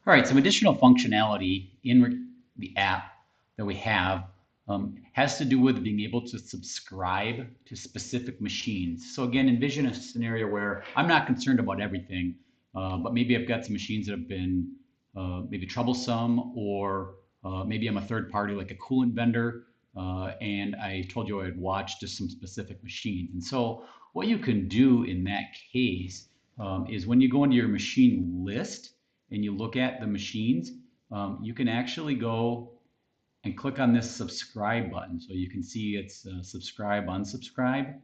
All right, some additional functionality in the app that we have has to do with being able to subscribe to specific machines. So again, envision a scenario where I'm not concerned about everything, but maybe I've got some machines that have been maybe troublesome, or maybe I'm a third party like a coolant vendor, and I told you I'd watch just some specific machines. And so what you can do in that case is when you go into your machine list, and you look at the machines, you can actually go and click on this subscribe button. So you can see it's subscribe, unsubscribe.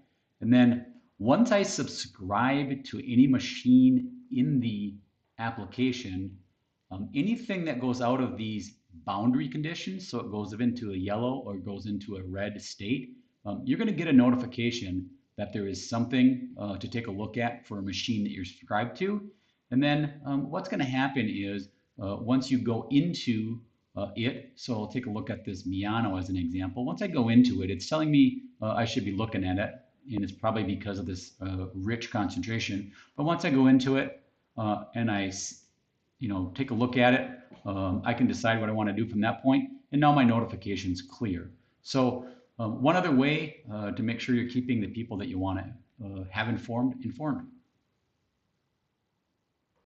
And then once I subscribe to any machine in the application, anything that goes out of these boundary conditions, so it goes into a yellow or it goes into a red state, you're going to get a notification that there is something to take a look at for a machine that you're subscribed to. And then what's going to happen is once you go into it, so I'll take a look at this Miano as an example. Once I go into it, it's telling me I should be looking at it, and it's probably because of this rich concentration. But once I go into it and I take a look at it, I can decide what I want to do from that point, and now my notification's clear. So one other way to make sure you're keeping the people that you want to have informed.